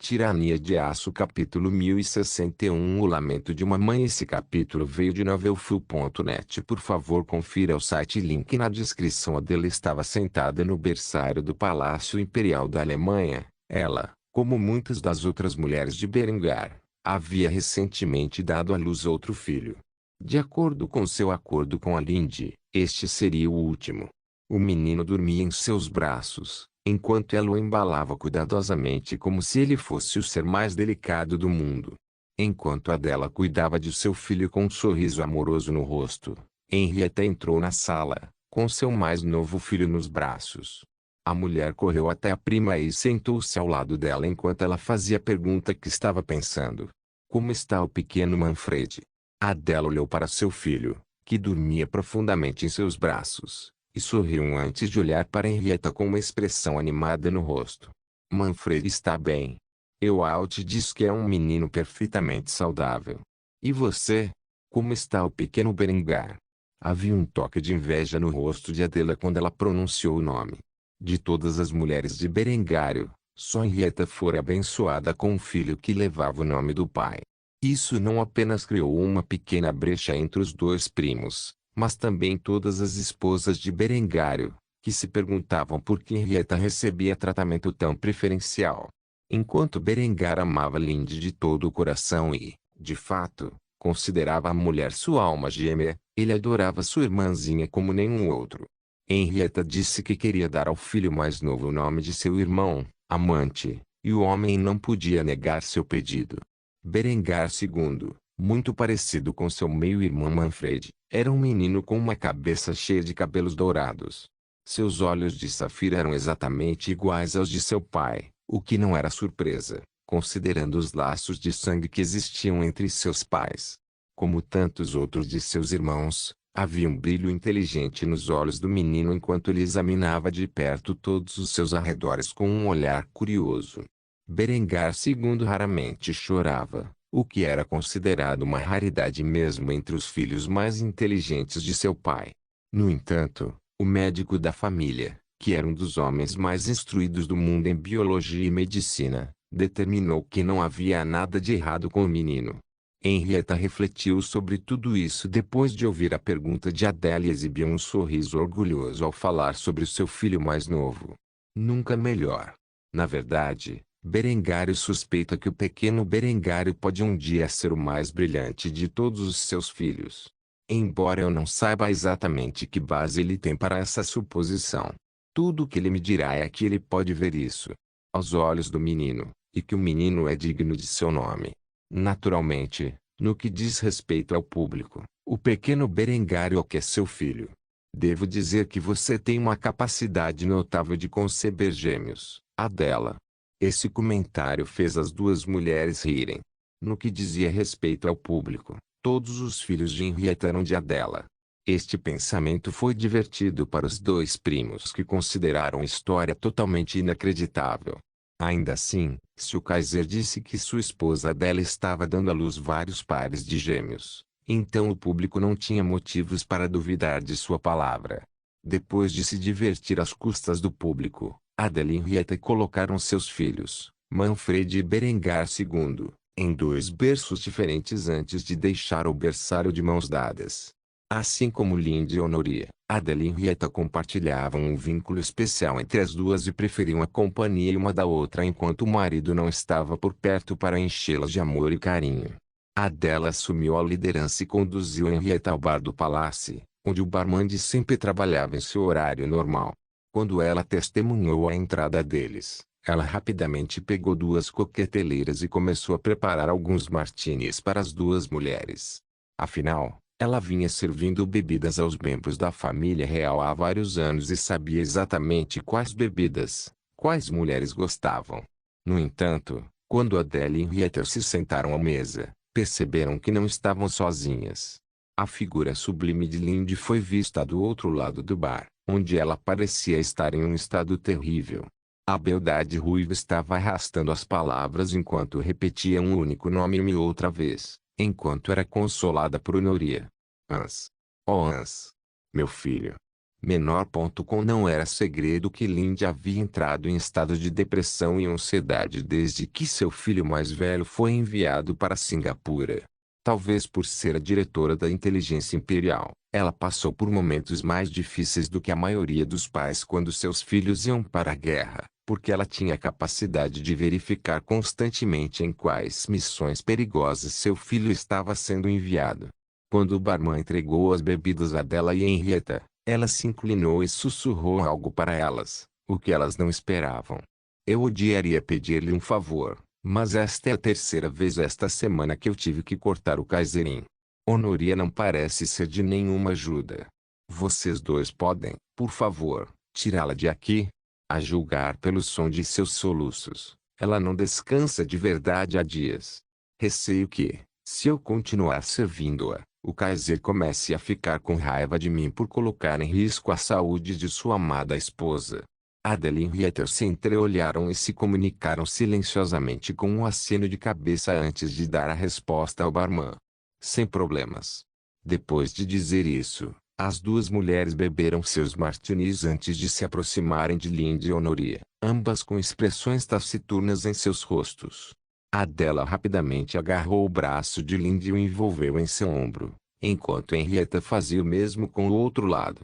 Tirania de Aço capítulo 1061 O Lamento de uma Mãe. Esse capítulo veio de novelfull.net. Por favor, confira o site, link na descrição. Adela estava sentada no berçário do Palácio Imperial da Alemanha. Ela, como muitas das outras mulheres de Berengar, havia recentemente dado à luz outro filho. De acordo com seu acordo com a Linde, este seria o último. O menino dormia em seus braços, enquanto ela o embalava cuidadosamente como se ele fosse o ser mais delicado do mundo. Enquanto Adela cuidava de seu filho com um sorriso amoroso no rosto, Henrietta entrou na sala, com seu mais novo filho nos braços. A mulher correu até a prima e sentou-se ao lado dela enquanto ela fazia a pergunta que estava pensando. Como está o pequeno Manfred? Adela olhou para seu filho, que dormia profundamente em seus braços, e sorriu antes de olhar para Henrietta com uma expressão animada no rosto. Manfred está bem. Ewaald diz que é um menino perfeitamente saudável. E você? Como está o pequeno Berengar? Havia um toque de inveja no rosto de Adela quando ela pronunciou o nome. De todas as mulheres de Berengário, só Henrietta fora abençoada com um filho que levava o nome do pai. Isso não apenas criou uma pequena brecha entre os dois primos, mas também todas as esposas de Berengário, que se perguntavam por que Henrietta recebia tratamento tão preferencial. Enquanto Berengar amava Linde de todo o coração e, de fato, considerava a mulher sua alma gêmea, ele adorava sua irmãzinha como nenhum outro. Henrietta disse que queria dar ao filho mais novo o nome de seu irmão, amante, e o homem não podia negar seu pedido. Berengar II, muito parecido com seu meio-irmão Manfred, era um menino com uma cabeça cheia de cabelos dourados. Seus olhos de safira eram exatamente iguais aos de seu pai, o que não era surpresa, considerando os laços de sangue que existiam entre seus pais. Como tantos outros de seus irmãos, havia um brilho inteligente nos olhos do menino enquanto ele examinava de perto todos os seus arredores com um olhar curioso. Berengar II raramente chorava, o que era considerado uma raridade mesmo entre os filhos mais inteligentes de seu pai. No entanto, o médico da família, que era um dos homens mais instruídos do mundo em biologia e medicina, determinou que não havia nada de errado com o menino. Henrietta refletiu sobre tudo isso depois de ouvir a pergunta de Adele e exibiu um sorriso orgulhoso ao falar sobre o seu filho mais novo. Nunca melhor. Na verdade, Berengário suspeita que o pequeno Berengário pode um dia ser o mais brilhante de todos os seus filhos. Embora eu não saiba exatamente que base ele tem para essa suposição, tudo o que ele me dirá é que ele pode ver isso aos olhos do menino, e que o menino é digno de seu nome. Naturalmente, no que diz respeito ao público, o pequeno Berengário é seu filho. Devo dizer que você tem uma capacidade notável de conceber gêmeos, Adela. Esse comentário fez as duas mulheres rirem. No que dizia respeito ao público, todos os filhos de Henrietta eram de Adela. Este pensamento foi divertido para os dois primos que consideraram a história totalmente inacreditável. Ainda assim, se o Kaiser disse que sua esposa Adela estava dando à luz vários pares de gêmeos, então o público não tinha motivos para duvidar de sua palavra. Depois de se divertir às custas do público, Adela e Henrietta colocaram seus filhos, Manfred e Berengar II, em dois berços diferentes antes de deixar o berçário de mãos dadas. Assim como Linde e Honoria, Adela e Henrietta compartilhavam um vínculo especial entre as duas e preferiam a companhia uma da outra enquanto o marido não estava por perto para enchê-las de amor e carinho. Adela assumiu a liderança e conduziu Henrietta ao bar do palácio, onde o barman sempre trabalhava em seu horário normal. Quando ela testemunhou a entrada deles, ela rapidamente pegou duas coqueteleiras e começou a preparar alguns martinis para as duas mulheres. Afinal, ela vinha servindo bebidas aos membros da família real há vários anos e sabia exatamente quais bebidas, quais mulheres gostavam. No entanto, quando Adele e Henrietta se sentaram à mesa, perceberam que não estavam sozinhas. A figura sublime de Linde foi vista do outro lado do bar, onde ela parecia estar em um estado terrível. A beldade ruiva estava arrastando as palavras enquanto repetia um único nome uma e outra vez, enquanto era consolada por Honoria. Hans. Oh Hans. Meu filho. Menor.com não era segredo que Lindy havia entrado em estado de depressão e ansiedade desde que seu filho mais velho foi enviado para Singapura. Talvez por ser a diretora da inteligência imperial, ela passou por momentos mais difíceis do que a maioria dos pais quando seus filhos iam para a guerra, porque ela tinha a capacidade de verificar constantemente em quais missões perigosas seu filho estava sendo enviado. Quando o barman entregou as bebidas a Della e Henrietta, ela se inclinou e sussurrou algo para elas, o que elas não esperavam. Eu odiaria pedir-lhe um favor, mas esta é a terceira vez esta semana que eu tive que cortar o Kaiserin. Honoria não parece ser de nenhuma ajuda. Vocês dois podem, por favor, tirá-la de aqui? A julgar pelo som de seus soluços, ela não descansa de verdade há dias. Receio que, se eu continuar servindo-a, o Kaiser comece a ficar com raiva de mim por colocar em risco a saúde de sua amada esposa. Adele e Henrietta se entreolharam e se comunicaram silenciosamente com um aceno de cabeça antes de dar a resposta ao barman. Sem problemas. Depois de dizer isso, as duas mulheres beberam seus martinis antes de se aproximarem de Lindy e Honoria, ambas com expressões taciturnas em seus rostos. Adela rapidamente agarrou o braço de Lindy e o envolveu em seu ombro, enquanto Henrietta fazia o mesmo com o outro lado.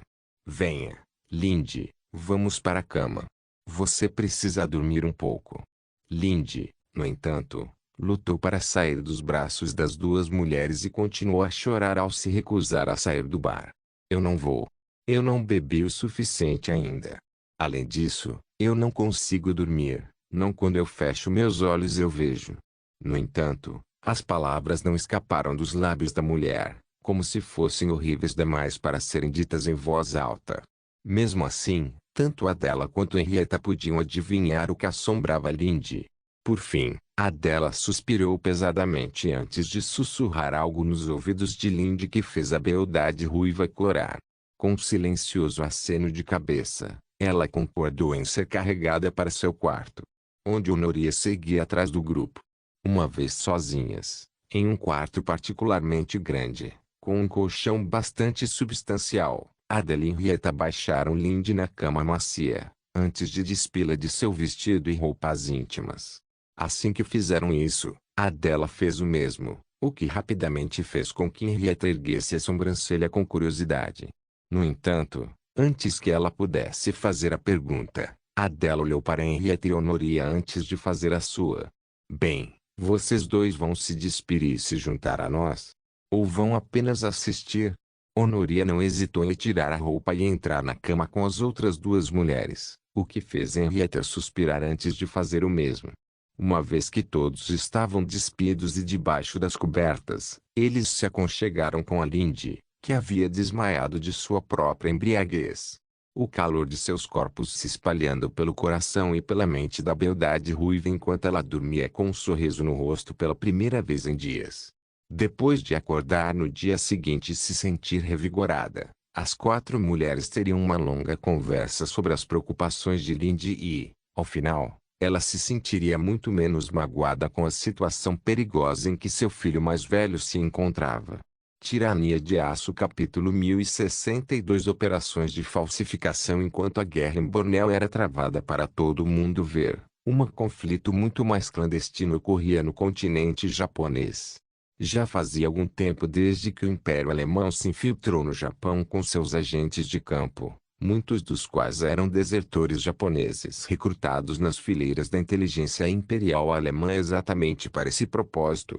Venha, Lindy, vamos para a cama. Você precisa dormir um pouco. Lindy, no entanto, lutou para sair dos braços das duas mulheres e continuou a chorar ao se recusar a sair do bar. Eu não vou. Eu não bebi o suficiente ainda. Além disso, eu não consigo dormir. Não quando eu fecho meus olhos eu vejo. No entanto, as palavras não escaparam dos lábios da mulher, como se fossem horríveis demais para serem ditas em voz alta. Mesmo assim, tanto Adela quanto Henrietta podiam adivinhar o que assombrava Lindy. Por fim, Adela suspirou pesadamente antes de sussurrar algo nos ouvidos de Lindy que fez a beldade ruiva corar. Com um silencioso aceno de cabeça, ela concordou em ser carregada para seu quarto, onde Honoria seguia atrás do grupo. Uma vez sozinhas, em um quarto particularmente grande, com um colchão bastante substancial, Adele e Henrietta baixaram Lindy na cama macia, antes de despí-la de seu vestido e roupas íntimas. Assim que fizeram isso, Adela fez o mesmo, o que rapidamente fez com que Henrietta erguesse a sobrancelha com curiosidade. No entanto, antes que ela pudesse fazer a pergunta, Adela olhou para Henrietta e Honoria antes de fazer a sua. Bem, vocês dois vão se despir e se juntar a nós? Ou vão apenas assistir? Honoria não hesitou em tirar a roupa e entrar na cama com as outras duas mulheres, o que fez Henrietta suspirar antes de fazer o mesmo. Uma vez que todos estavam despidos e debaixo das cobertas, eles se aconchegaram com a Lindy, que havia desmaiado de sua própria embriaguez. O calor de seus corpos se espalhando pelo coração e pela mente da beldade ruiva enquanto ela dormia com um sorriso no rosto pela primeira vez em dias. Depois de acordar no dia seguinte e se sentir revigorada, as quatro mulheres teriam uma longa conversa sobre as preocupações de Lindy e, ao final, ela se sentiria muito menos magoada com a situação perigosa em que seu filho mais velho se encontrava. Tirania de Aço capítulo 1062 Operações de falsificação. Enquanto a guerra em Bornéu era travada para todo mundo ver, um conflito muito mais clandestino ocorria no continente japonês. Já fazia algum tempo desde que o Império Alemão se infiltrou no Japão com seus agentes de campo, muitos dos quais eram desertores japoneses recrutados nas fileiras da inteligência imperial alemã exatamente para esse propósito.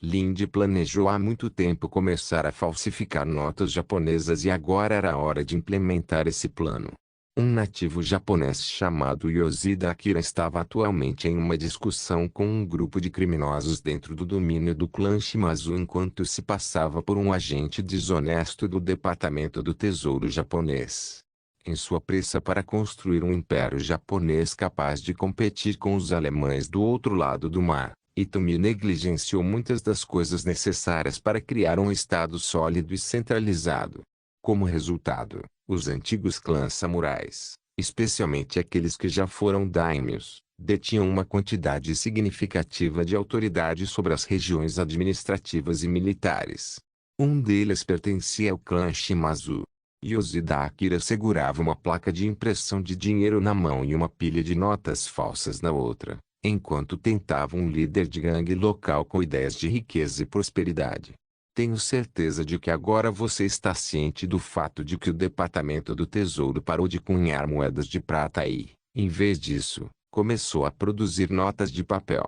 Lindy planejou há muito tempo começar a falsificar notas japonesas e agora era a hora de implementar esse plano. Um nativo japonês chamado Yoshida Akira estava atualmente em uma discussão com um grupo de criminosos dentro do domínio do clã Shimazu enquanto se passava por um agente desonesto do Departamento do Tesouro japonês. Em sua pressa para construir um império japonês capaz de competir com os alemães do outro lado do mar, Itomi negligenciou muitas das coisas necessárias para criar um estado sólido e centralizado. Como resultado, os antigos clãs samurais, especialmente aqueles que já foram daimyos, detinham uma quantidade significativa de autoridade sobre as regiões administrativas e militares. Um deles pertencia ao clã Shimazu. Yoshida Akira segurava uma placa de impressão de dinheiro na mão e uma pilha de notas falsas na outra, enquanto tentava um líder de gangue local com ideias de riqueza e prosperidade. Tenho certeza de que agora você está ciente do fato de que o Departamento do Tesouro parou de cunhar moedas de prata e, em vez disso, começou a produzir notas de papel.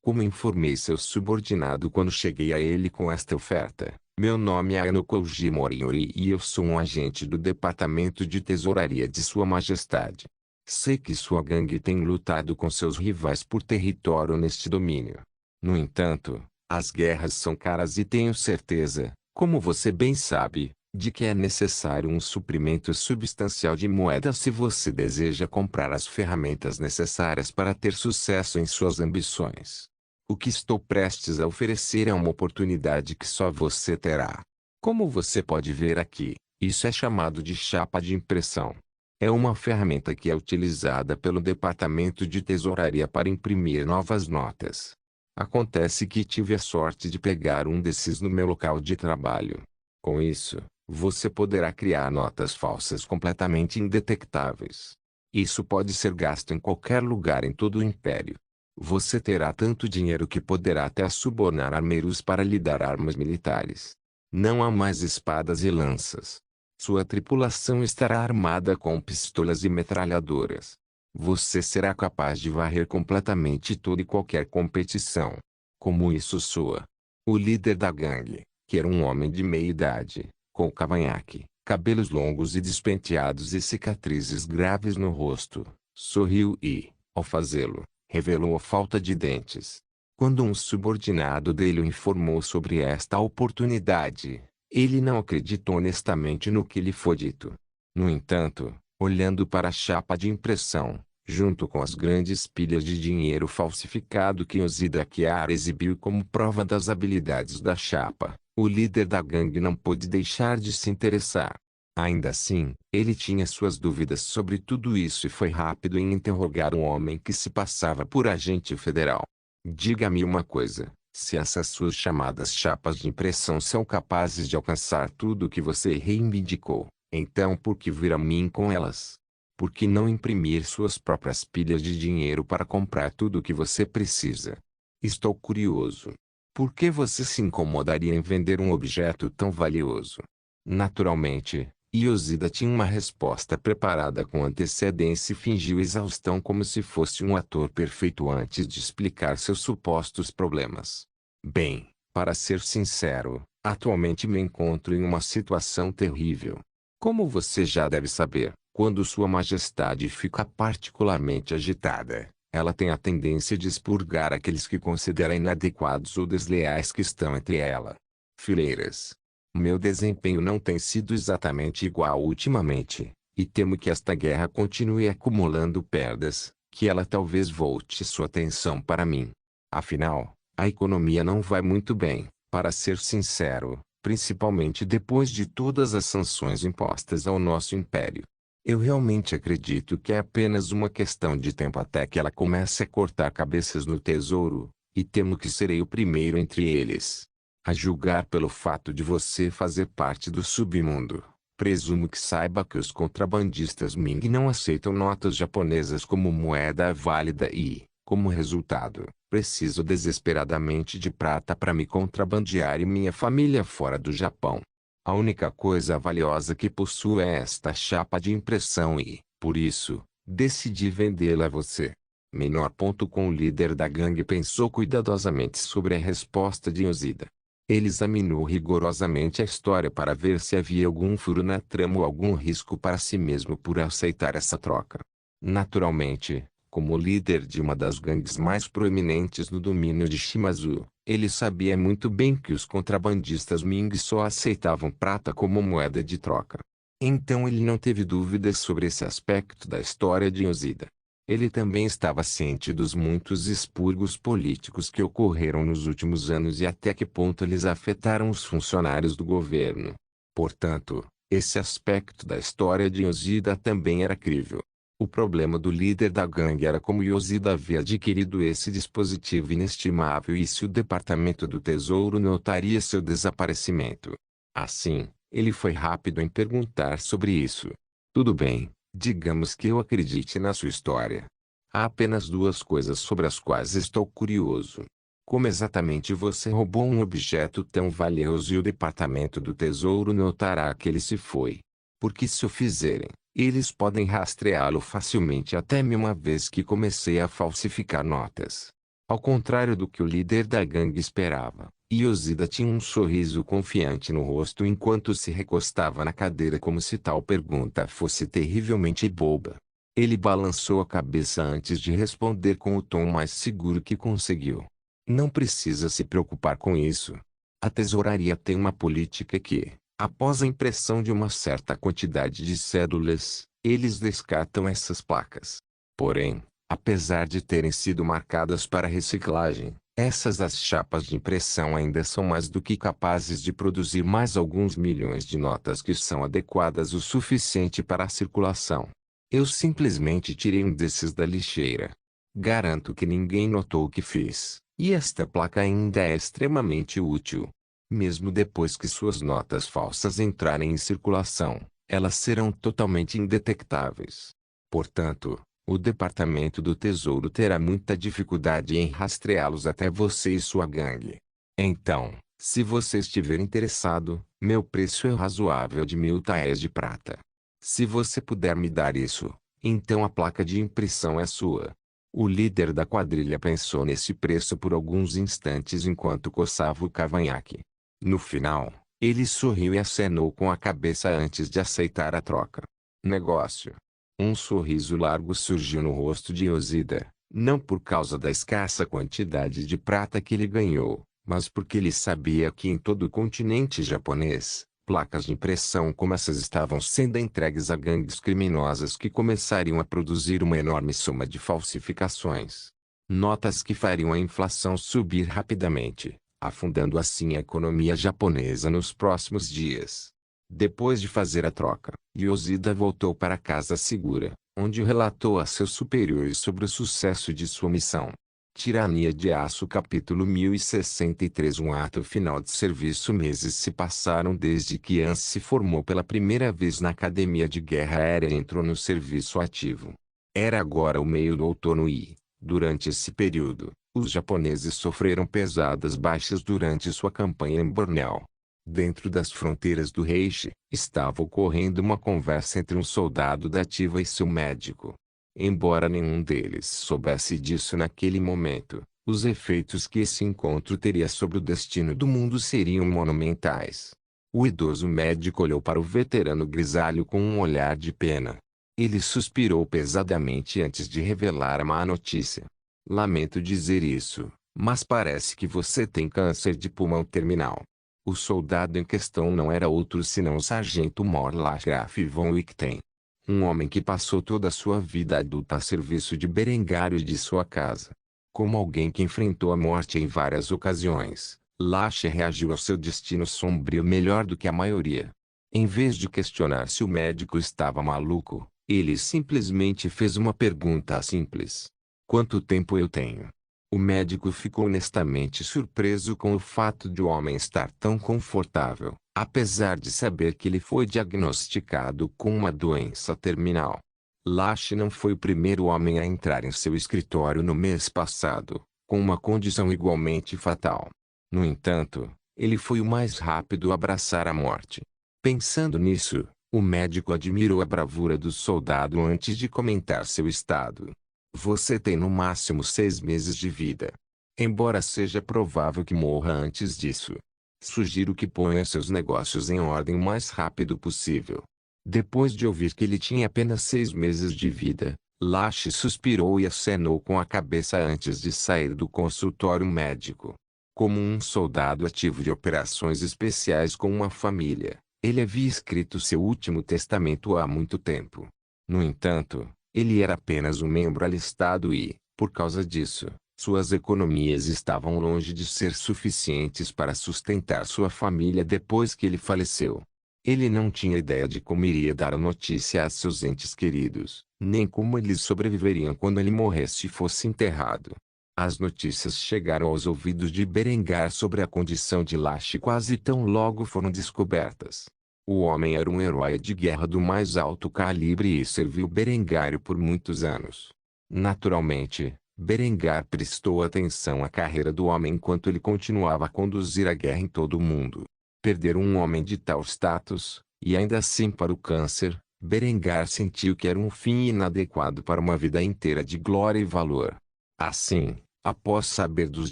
Como informei seu subordinado quando cheguei a ele com esta oferta, meu nome é Ano Koji Moriori e eu sou um agente do Departamento de Tesouraria de Sua Majestade. Sei que sua gangue tem lutado com seus rivais por território neste domínio. No entanto, as guerras são caras e tenho certeza, como você bem sabe, de que é necessário um suprimento substancial de moeda se você deseja comprar as ferramentas necessárias para ter sucesso em suas ambições. O que estou prestes a oferecer é uma oportunidade que só você terá. Como você pode ver aqui, isso é chamado de chapa de impressão. É uma ferramenta que é utilizada pelo Departamento de Tesouraria para imprimir novas notas. Acontece que tive a sorte de pegar um desses no meu local de trabalho. Com isso, você poderá criar notas falsas completamente indetectáveis. Isso pode ser gasto em qualquer lugar em todo o império. Você terá tanto dinheiro que poderá até subornar armeiros para lhe dar armas militares. Não há mais espadas e lanças. Sua tripulação estará armada com pistolas e metralhadoras. Você será capaz de varrer completamente toda e qualquer competição. Como isso soa? O líder da gangue, que era um homem de meia idade, com cavanhaque, cabelos longos e despenteados e cicatrizes graves no rosto, sorriu e, ao fazê-lo, revelou a falta de dentes. Quando um subordinado dele o informou sobre esta oportunidade, ele não acreditou honestamente no que lhe foi dito. No entanto, olhando para a chapa de impressão, junto com as grandes pilhas de dinheiro falsificado que Yoshida Akira exibiu como prova das habilidades da chapa, o líder da gangue não pôde deixar de se interessar. Ainda assim, ele tinha suas dúvidas sobre tudo isso e foi rápido em interrogar um homem que se passava por agente federal. Diga-me uma coisa. Se essas suas chamadas chapas de impressão são capazes de alcançar tudo o que você reivindicou, então por que vir a mim com elas? Por que não imprimir suas próprias pilhas de dinheiro para comprar tudo o que você precisa? Estou curioso. Por que você se incomodaria em vender um objeto tão valioso? Naturalmente, Yoshida tinha uma resposta preparada com antecedência e fingiu exaustão como se fosse um ator perfeito antes de explicar seus supostos problemas. Bem, para ser sincero, atualmente me encontro em uma situação terrível. Como você já deve saber, quando Sua Majestade fica particularmente agitada, ela tem a tendência de expurgar aqueles que considera inadequados ou desleais que estão entre ela. Fileiras. Meu desempenho não tem sido exatamente igual ultimamente, e temo que esta guerra continue acumulando perdas, que ela talvez volte sua atenção para mim. Afinal, a economia não vai muito bem, para ser sincero, principalmente depois de todas as sanções impostas ao nosso império. Eu realmente acredito que é apenas uma questão de tempo até que ela comece a cortar cabeças no tesouro, e temo que serei o primeiro entre eles. A julgar pelo fato de você fazer parte do submundo, presumo que saiba que os contrabandistas Ming não aceitam notas japonesas como moeda válida e, como resultado, preciso desesperadamente de prata para me contrabandear e minha família fora do Japão. A única coisa valiosa que possuo é esta chapa de impressão e, por isso, decidi vendê-la a você. Menor ponto com o líder da gangue pensou cuidadosamente sobre a resposta de Yoshida. Ele examinou rigorosamente a história para ver se havia algum furo na trama ou algum risco para si mesmo por aceitar essa troca. Naturalmente, como líder de uma das gangues mais proeminentes no domínio de Shimazu, ele sabia muito bem que os contrabandistas Ming só aceitavam prata como moeda de troca. Então ele não teve dúvidas sobre esse aspecto da história de Yoshida. Ele também estava ciente dos muitos expurgos políticos que ocorreram nos últimos anos e até que ponto eles afetaram os funcionários do governo. Portanto, esse aspecto da história de Yoshida também era crível. O problema do líder da gangue era como Yoshida havia adquirido esse dispositivo inestimável e se o Departamento do Tesouro notaria seu desaparecimento. Assim, Ele foi rápido em perguntar sobre isso. Tudo bem, digamos que eu acredite na sua história. Há apenas duas coisas sobre as quais estou curioso. Como exatamente você roubou um objeto tão valioso e o Departamento do Tesouro notará que ele se foi? Porque se o fizerem, eles podem rastreá-lo facilmente até mim uma vez que comecei a falsificar notas. Ao contrário do que o líder da gangue esperava, Yosida tinha um sorriso confiante no rosto enquanto se recostava na cadeira como se tal pergunta fosse terrivelmente boba. Ele balançou a cabeça antes de responder com o tom mais seguro que conseguiu. Não precisa se preocupar com isso. A tesouraria tem uma política que, após a impressão de uma certa quantidade de cédulas, eles descartam essas placas. Porém, apesar de terem sido marcadas para reciclagem, essas as chapas de impressão ainda são mais do que capazes de produzir mais alguns milhões de notas que são adequadas o suficiente para a circulação. Eu simplesmente tirei um desses da lixeira. Garanto que ninguém notou o que fiz, e esta placa ainda é extremamente útil. Mesmo depois que suas notas falsas entrarem em circulação, elas serão totalmente indetectáveis. Portanto, o Departamento do Tesouro terá muita dificuldade em rastreá-los até você e sua gangue. Então, se você estiver interessado, meu preço é razoável de 1.000 taéis de prata. Se você puder me dar isso, então a placa de impressão é sua. O líder da quadrilha pensou nesse preço por alguns instantes enquanto coçava o cavanhaque. No final, ele sorriu e acenou com a cabeça antes de aceitar a troca. Negócio. Um sorriso largo surgiu no rosto de Yosida, não por causa da escassa quantidade de prata que ele ganhou, mas porque ele sabia que em todo o continente japonês, placas de impressão como essas estavam sendo entregues a gangues criminosas que começariam a produzir uma enorme soma de falsificações. Notas que fariam a inflação subir rapidamente, afundando assim a economia japonesa nos próximos dias. Depois de fazer a troca, Yosida voltou para casa segura, onde relatou a seus superiores sobre o sucesso de sua missão. Tirania de Aço capítulo 1063 Um ato final de serviço Meses se passaram desde que Anne se formou pela primeira vez na Academia de Guerra Aérea e entrou no serviço ativo. Era agora o meio do outono e, durante esse período, os japoneses sofreram pesadas baixas durante sua campanha em Bornéu. Dentro das fronteiras do Reich, estava ocorrendo uma conversa entre um soldado da ativa e seu médico. Embora nenhum deles soubesse disso naquele momento, os efeitos que esse encontro teria sobre o destino do mundo seriam monumentais. O idoso médico olhou para o veterano grisalho com um olhar de pena. Ele suspirou pesadamente antes de revelar a má notícia. Lamento dizer isso, mas parece que você tem câncer de pulmão terminal. O soldado em questão não era outro senão o sargento Morlach Graf von Wichten. Um homem que passou toda a sua vida adulta a serviço de Berengário e de sua casa. Como alguém que enfrentou a morte em várias ocasiões, Lache reagiu ao seu destino sombrio melhor do que a maioria. Em vez de questionar se o médico estava maluco, ele simplesmente fez uma pergunta simples. Quanto tempo eu tenho? O médico ficou honestamente surpreso com o fato de o homem estar tão confortável, apesar de saber que ele foi diagnosticado com uma doença terminal. Lache não foi o primeiro homem a entrar em seu escritório no mês passado, com uma condição igualmente fatal. No entanto, ele foi o mais rápido a abraçar a morte. Pensando nisso, o médico admirou a bravura do soldado antes de comentar seu estado. Você tem no máximo 6 meses de vida. Embora seja provável que morra antes disso. Sugiro que ponha seus negócios em ordem o mais rápido possível. Depois de ouvir que ele tinha apenas 6 meses de vida, Lache suspirou e acenou com a cabeça antes de sair do consultório médico. Como um soldado ativo de operações especiais com uma família, ele havia escrito seu último testamento há muito tempo. No entanto, ele era apenas um membro alistado e, por causa disso, suas economias estavam longe de ser suficientes para sustentar sua família depois que ele faleceu. Ele não tinha ideia de como iria dar a notícia a seus entes queridos, nem como eles sobreviveriam quando ele morresse e fosse enterrado. As notícias chegaram aos ouvidos de Berengar sobre a condição de Lache quase tão logo foram descobertas. O homem era um herói de guerra do mais alto calibre e serviu Berengário por muitos anos. Naturalmente, Berengar prestou atenção à carreira do homem enquanto ele continuava a conduzir a guerra em todo o mundo. Perder um homem de tal status, e ainda assim para o câncer, Berengar sentiu que era um fim inadequado para uma vida inteira de glória e valor. Assim, após saber dos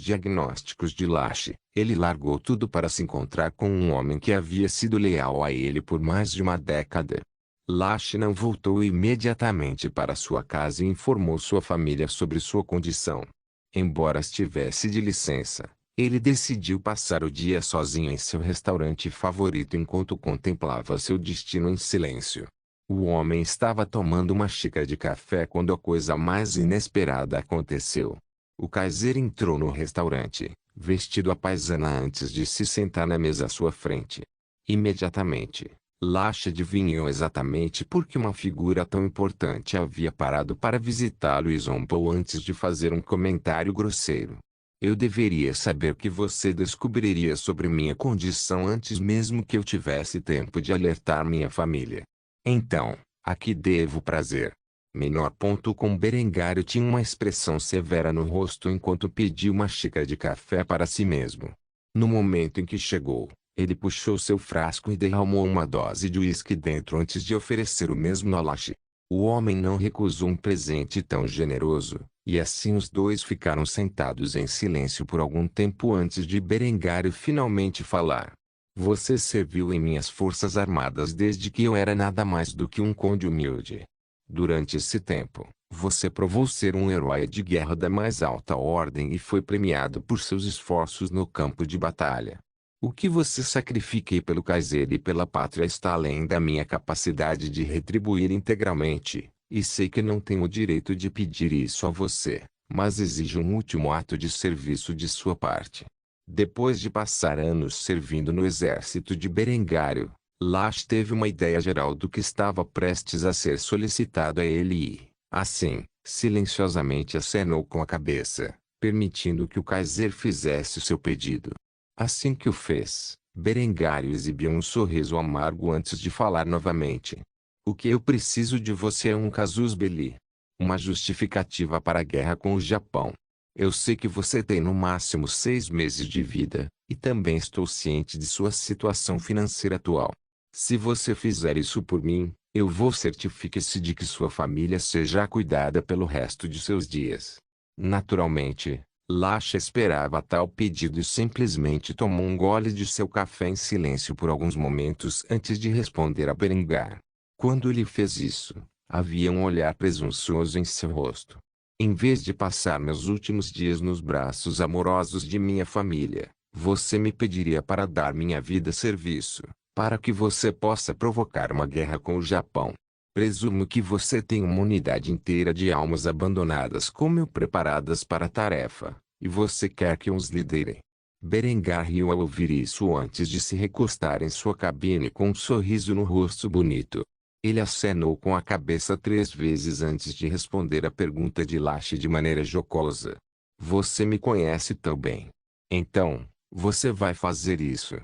diagnósticos de Lache, ele largou tudo para se encontrar com um homem que havia sido leal a ele por mais de uma década. Lache não voltou imediatamente para sua casa e informou sua família sobre sua condição. Embora estivesse de licença, ele decidiu passar o dia sozinho em seu restaurante favorito enquanto contemplava seu destino em silêncio. O homem estava tomando uma xícara de café quando a coisa mais inesperada aconteceu. O Kaiser entrou no restaurante, vestido à paisana antes de se sentar na mesa à sua frente. Imediatamente, Lache adivinhou exatamente por que uma figura tão importante havia parado para visitá-lo e zombou antes de fazer um comentário grosseiro. Eu deveria saber que você descobriria sobre minha condição antes mesmo que eu tivesse tempo de alertar minha família. Então, a que devo prazer? Menor. Com Berengário tinha uma expressão severa no rosto enquanto pedia uma xícara de café para si mesmo. No momento em que chegou, ele puxou seu frasco e derramou uma dose de uísque dentro antes de oferecer o mesmo a Lache. O homem não recusou um presente tão generoso, e assim os dois ficaram sentados em silêncio por algum tempo antes de Berengário finalmente falar. Você serviu em minhas forças armadas desde que eu era nada mais do que um conde humilde. Durante esse tempo, você provou ser um herói de guerra da mais alta ordem e foi premiado por seus esforços no campo de batalha. O que você sacrifica pelo Kaiser e pela pátria está além da minha capacidade de retribuir integralmente, e sei que não tenho o direito de pedir isso a você, mas exijo um último ato de serviço de sua parte. Depois de passar anos servindo no exército de Berengário, Lache teve uma ideia geral do que estava prestes a ser solicitado a ele e, assim, silenciosamente acenou com a cabeça, permitindo que o Kaiser fizesse seu pedido. Assim que o fez, Berengário exibiu um sorriso amargo antes de falar novamente. O que eu preciso de você é um casus belli. Uma justificativa para a guerra com o Japão. Eu sei que você tem no máximo 6 meses de vida, e também estou ciente de sua situação financeira atual. Se você fizer isso por mim, eu vou certificar-se de que sua família seja cuidada pelo resto de seus dias. Naturalmente, Lache esperava tal pedido e simplesmente tomou um gole de seu café em silêncio por alguns momentos antes de responder a Berengar. Quando ele fez isso, havia um olhar presunçoso em seu rosto. Em vez de passar meus últimos dias nos braços amorosos de minha família, você me pediria para dar minha vida a serviço, para que você possa provocar uma guerra com o Japão. Presumo que você tem uma unidade inteira de almas abandonadas como eu preparadas para a tarefa, e você quer que os lidere. Berengar riu ao ouvir isso antes de se recostar em sua cabine com um sorriso no rosto bonito. Ele acenou com a cabeça 3 vezes antes de responder a pergunta de Lache de maneira jocosa. Você me conhece tão bem. Então, você vai fazer isso.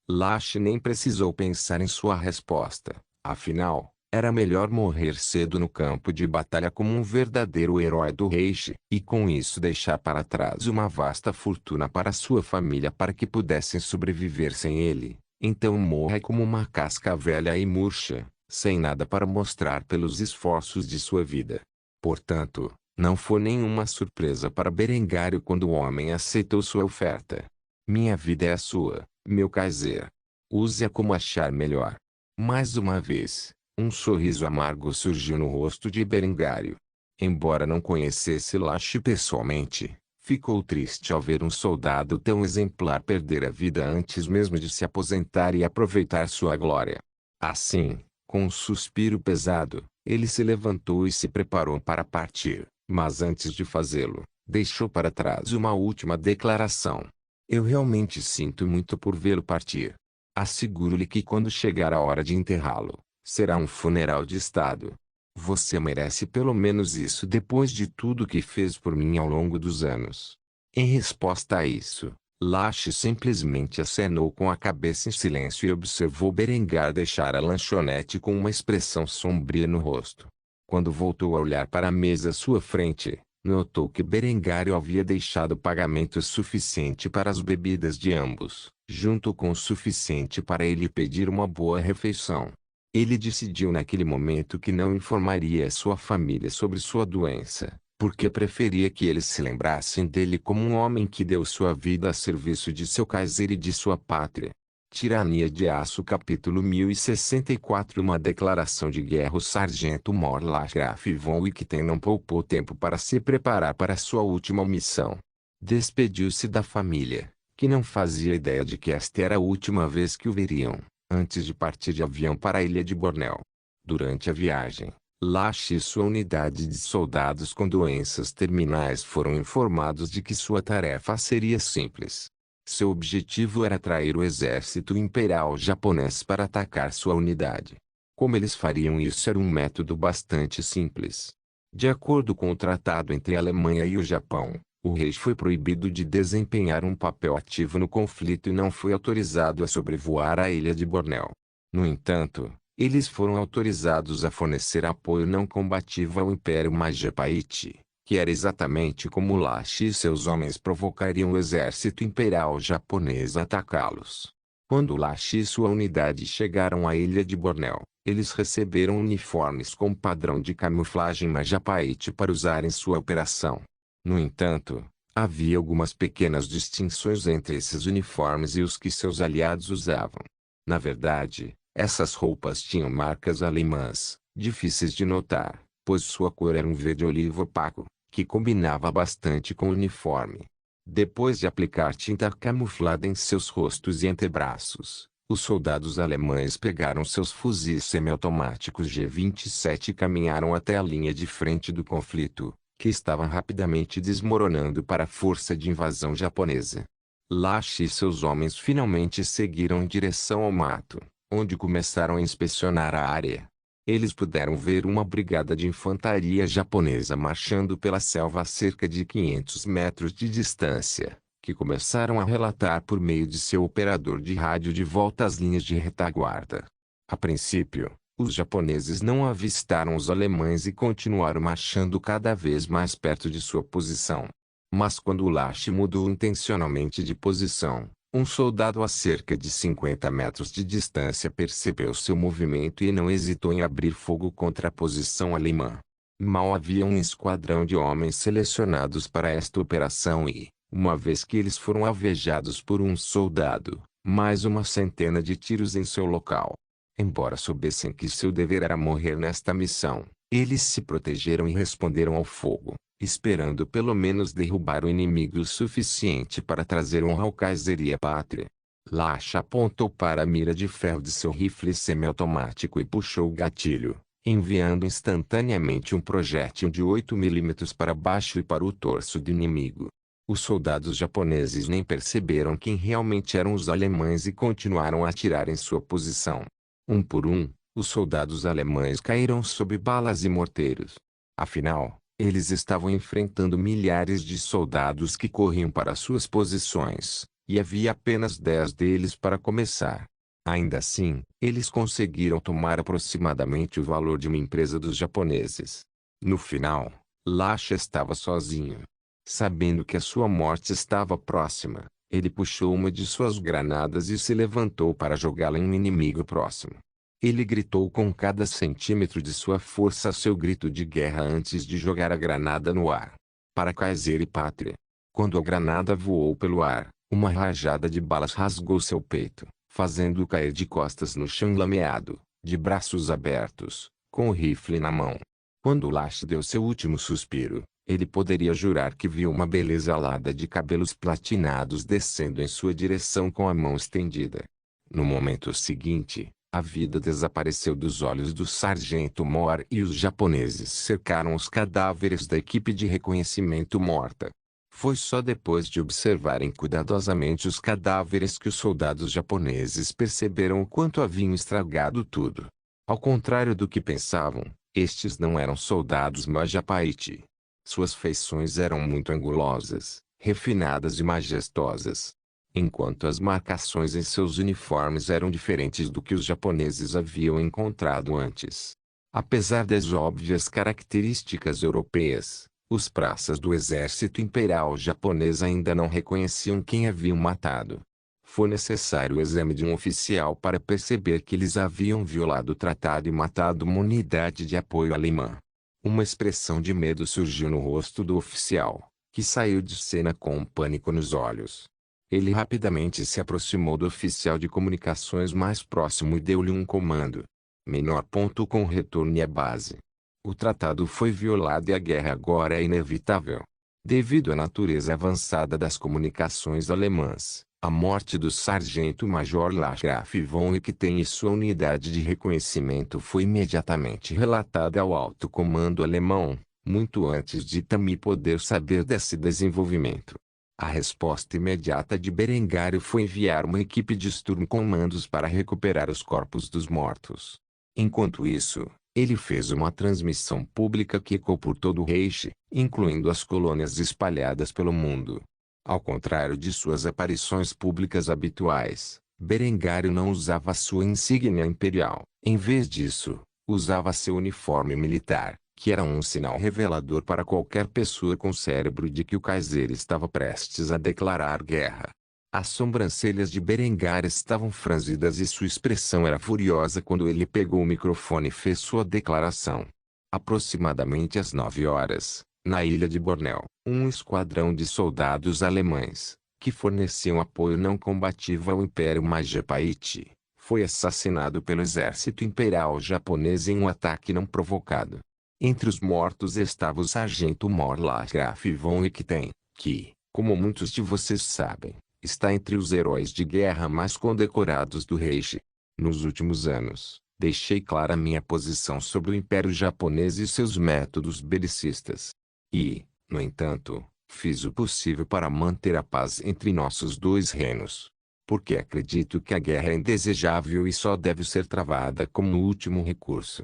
Lache nem precisou pensar em sua resposta, afinal, era melhor morrer cedo no campo de batalha como um verdadeiro herói do Reich, e com isso deixar para trás uma vasta fortuna para sua família para que pudessem sobreviver sem ele. Então morra como uma casca velha e murcha, sem nada para mostrar pelos esforços de sua vida. Portanto, não foi nenhuma surpresa para Berengário quando o homem aceitou sua oferta. Minha vida é a sua, meu Kaiser. Use-a como achar melhor. Mais uma vez, um sorriso amargo surgiu no rosto de Berengário. Embora não conhecesse Lache pessoalmente, ficou triste ao ver um soldado tão exemplar perder a vida antes mesmo de se aposentar e aproveitar sua glória. Assim, com um suspiro pesado, ele se levantou e se preparou para partir, mas antes de fazê-lo, deixou para trás uma última declaração. Eu realmente sinto muito por vê-lo partir. Asseguro-lhe que quando chegar a hora de enterrá-lo, será um funeral de estado. Você merece pelo menos isso depois de tudo que fez por mim ao longo dos anos. Em resposta a isso, Lache simplesmente acenou com a cabeça em silêncio e observou Berengar deixar a lanchonete com uma expressão sombria no rosto. Quando voltou a olhar para a mesa à sua frente, notou que Berengário havia deixado pagamento suficiente para as bebidas de ambos, junto com o suficiente para ele pedir uma boa refeição. Ele decidiu naquele momento que não informaria a sua família sobre sua doença, porque preferia que eles se lembrassem dele como um homem que deu sua vida a serviço de seu Kaiser e de sua pátria. Tirania de Aço capítulo 1064 Uma declaração de guerra. O sargento Morlach Graf von Wickten não poupou tempo para se preparar para sua última missão. Despediu-se da família, que não fazia ideia de que esta era a última vez que o veriam, antes de partir de avião para a ilha de Bornéu. Durante a viagem, Lache e sua unidade de soldados com doenças terminais foram informados de que sua tarefa seria simples. Seu objetivo era atrair o exército imperial japonês para atacar sua unidade. Como eles fariam isso era um método bastante simples. De acordo com o tratado entre a Alemanha e o Japão, o rei foi proibido de desempenhar um papel ativo no conflito e não foi autorizado a sobrevoar a ilha de Bornéu. No entanto, eles foram autorizados a fornecer apoio não combativo ao Império Majapaiti, que era exatamente como Lache e seus homens provocariam o exército imperial japonês a atacá-los. Quando Lache e sua unidade chegaram à ilha de Bornéu, eles receberam uniformes com padrão de camuflagem Majapaiti para usar em sua operação. No entanto, havia algumas pequenas distinções entre esses uniformes e os que seus aliados usavam. Na verdade, essas roupas tinham marcas alemãs, difíceis de notar, pois sua cor era um verde oliva opaco, que combinava bastante com o uniforme. Depois de aplicar tinta camuflada em seus rostos e antebraços, os soldados alemães pegaram seus fuzis semiautomáticos G-27 e caminharam até a linha de frente do conflito, que estava rapidamente desmoronando para a força de invasão japonesa. Lache e seus homens finalmente seguiram em direção ao mato, onde começaram a inspecionar a área. Eles puderam ver uma brigada de infantaria japonesa marchando pela selva a cerca de 500 metros de distância, que começaram a relatar por meio de seu operador de rádio de volta às linhas de retaguarda. A princípio, os japoneses não avistaram os alemães e continuaram marchando cada vez mais perto de sua posição. Mas quando Lache mudou intencionalmente de posição, um soldado a cerca de 50 metros de distância percebeu seu movimento e não hesitou em abrir fogo contra a posição alemã. Mal havia um esquadrão de homens selecionados para esta operação e, uma vez que eles foram alvejados por um soldado, mais uma centena de tiros em seu local. Embora soubessem que seu dever era morrer nesta missão, eles se protegeram e responderam ao fogo, esperando pelo menos derrubar o inimigo o suficiente para trazer honra ao Kaiser e à pátria. Lache apontou para a mira de ferro de seu rifle semiautomático e puxou o gatilho, enviando instantaneamente um projétil de 8 mm para baixo e para o torso do inimigo. Os soldados japoneses nem perceberam quem realmente eram os alemães e continuaram a atirar em sua posição. Um por um, os soldados alemães caíram sob balas e morteiros. Afinal, eles estavam enfrentando milhares de soldados que corriam para suas posições, e havia apenas 10 deles para começar. Ainda assim, eles conseguiram tomar aproximadamente o valor de uma empresa dos japoneses. No final, Lache estava sozinho. Sabendo que a sua morte estava próxima, ele puxou uma de suas granadas e se levantou para jogá-la em um inimigo próximo. Ele gritou com cada centímetro de sua força seu grito de guerra antes de jogar a granada no ar. Para Kaiser e pátria. Quando a granada voou pelo ar, uma rajada de balas rasgou seu peito, fazendo-o cair de costas no chão lameado, de braços abertos, com o rifle na mão. Quando Lache deu seu último suspiro, ele poderia jurar que viu uma beleza alada de cabelos platinados descendo em sua direção com a mão estendida. No momento seguinte, a vida desapareceu dos olhos do sargento Mor e os japoneses cercaram os cadáveres da equipe de reconhecimento morta. Foi só depois de observarem cuidadosamente os cadáveres que os soldados japoneses perceberam o quanto haviam estragado tudo. Ao contrário do que pensavam, estes não eram soldados Majapaiti. Suas feições eram muito angulosas, refinadas e majestosas. enquanto as marcações em seus uniformes eram diferentes do que os japoneses haviam encontrado antes. Apesar das óbvias características europeias, os praças do exército imperial japonês ainda não reconheciam quem haviam matado. Foi necessário o exame de um oficial para perceber que eles haviam violado o tratado e matado uma unidade de apoio alemã. Uma expressão de medo surgiu no rosto do oficial, que saiu de cena com um pânico nos olhos. Ele rapidamente se aproximou do oficial de comunicações mais próximo e deu-lhe um comando. Menor ponto com retorno à base. O tratado foi violado e a guerra agora é inevitável. Devido à natureza avançada das comunicações alemãs, a morte do sargento-major Landgraf von Richthofen e sua unidade de reconhecimento foi imediatamente relatada ao alto comando alemão, muito antes de Itami poder saber desse desenvolvimento. A resposta imediata de Berengário foi enviar uma equipe de Sturmkommandos para recuperar os corpos dos mortos. Enquanto isso, ele fez uma transmissão pública que ecoou por todo o Reich, incluindo as colônias espalhadas pelo mundo. Ao contrário de suas aparições públicas habituais, Berengário não usava sua insígnia imperial. Em vez disso, usava seu uniforme militar, que era um sinal revelador para qualquer pessoa com cérebro de que o Kaiser estava prestes a declarar guerra. As sobrancelhas de Berengar estavam franzidas e sua expressão era furiosa quando ele pegou o microfone e fez sua declaração. Aproximadamente às 9 horas, na ilha de Bornéu, um esquadrão de soldados alemães, que forneciam apoio não combativo ao Império Majepaiti, foi assassinado pelo exército imperial japonês em um ataque não provocado. Entre os mortos estava o sargento-mor Landgraf von Richthofen, que, como muitos de vocês sabem, está entre os heróis de guerra mais condecorados do Reich. Nos últimos anos, deixei clara minha posição sobre o Império Japonês e seus métodos belicistas. E, no entanto, fiz o possível para manter a paz entre nossos dois reinos. Porque acredito que a guerra é indesejável e só deve ser travada como último recurso.